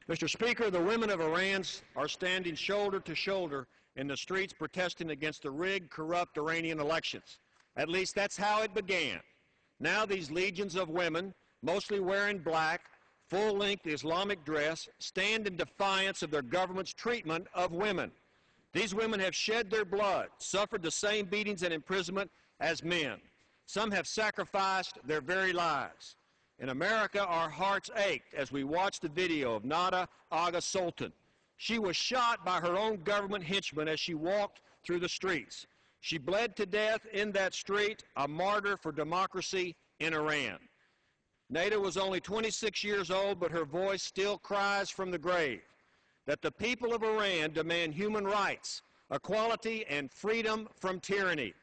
Mr. Speaker, the women of Iran are standing shoulder to shoulder in the streets protesting against the rigged, corrupt Iranian elections. At least that's how it began. Now these legions of women, mostly wearing black, full-length Islamic dress, stand in defiance of their government's treatment of women. These women have shed their blood, suffered the same beatings and imprisonment as men. Some have sacrificed their very lives. In America, our hearts ached as we watched the video of Nada Agha Sultan. She was shot by her own government henchmen as she walked through the streets. She bled to death in that street, a martyr for democracy in Iran. Nada was only 26 years old, but her voice still cries from the grave that the people of Iran demand human rights, equality, and freedom from tyranny.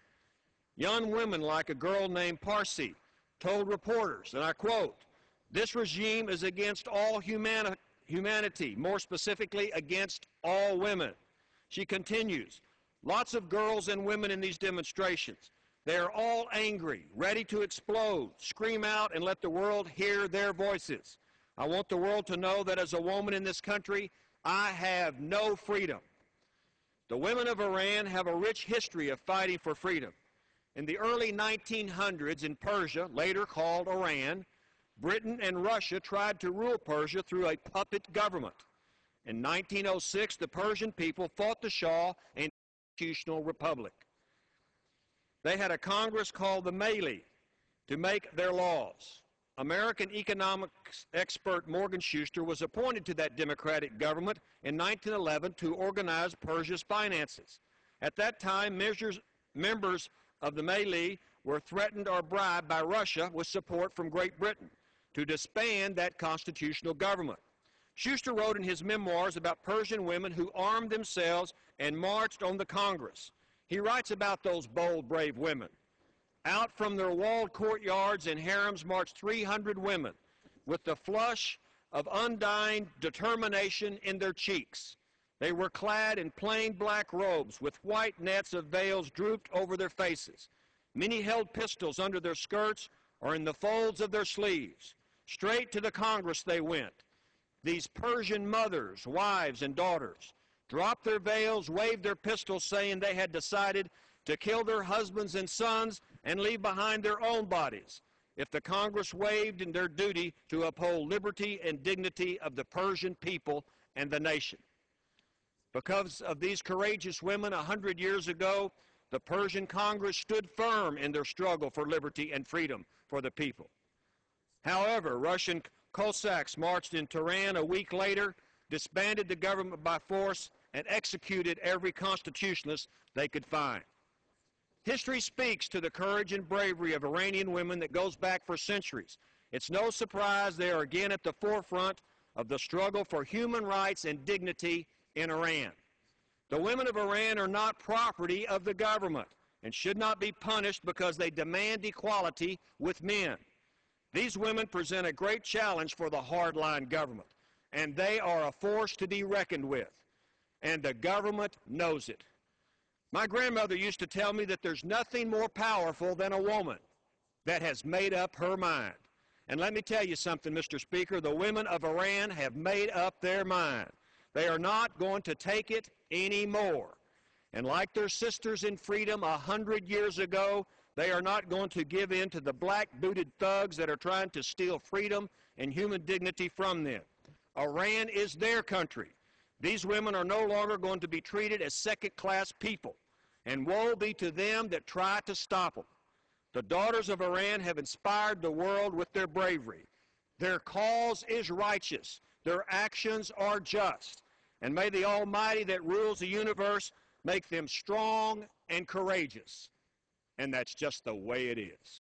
Young women like a girl named Parsi told reporters, and I quote, "This regime is against all humanity, more specifically against all women." She continues, "Lots of girls and women in these demonstrations. They are all angry, ready to explode, scream out, and let the world hear their voices. I want the world to know that as a woman in this country, I have no freedom." The women of Iran have a rich history of fighting for freedom. In the early 1900s in Persia, later called Iran, Britain and Russia tried to rule Persia through a puppet government. In 1906, the Persian people fought the Shah and constitutional republic. They had a Congress called the Mejlis to make their laws. American economics expert Morgan Schuster was appointed to that democratic government in 1911 to organize Persia's finances. At that time, members of the Mejlis were threatened or bribed by Russia with support from Great Britain to disband that constitutional government. Schuster wrote in his memoirs about Persian women who armed themselves and marched on the Congress. He writes about those bold, brave women. Out from their walled courtyards and harems marched 300 women with the flush of undying determination in their cheeks. They were clad in plain black robes with white nets of veils drooped over their faces. Many held pistols under their skirts or in the folds of their sleeves. Straight to the Congress they went. These Persian mothers, wives, and daughters dropped their veils, waved their pistols, saying they had decided to kill their husbands and sons and leave behind their own bodies if the Congress waived in their duty to uphold liberty and dignity of the Persian people and the nation. Because of these courageous women, 100 years ago, the Persian Congress stood firm in their struggle for liberty and freedom for the people. However, Russian Cossacks marched in Tehran a week later, disbanded the government by force, and executed every constitutionalist they could find. History speaks to the courage and bravery of Iranian women that goes back for centuries. It's no surprise they are again at the forefront of the struggle for human rights and dignity in Iran. The women of Iran are not property of the government and should not be punished because they demand equality with men. These women present a great challenge for the hardline government, and they are a force to be reckoned with, and the government knows it. My grandmother used to tell me that there's nothing more powerful than a woman that has made up her mind. And let me tell you something, Mr. Speaker, the women of Iran have made up their mind. They are not going to take it anymore. And like their sisters in freedom 100 years ago, they are not going to give in to the black-booted thugs that are trying to steal freedom and human dignity from them. Iran is their country. These women are no longer going to be treated as second-class people, and woe be to them that try to stop them. The daughters of Iran have inspired the world with their bravery. Their cause is righteous. Their actions are just. And may the Almighty that rules the universe make them strong and courageous. And that's just the way it is.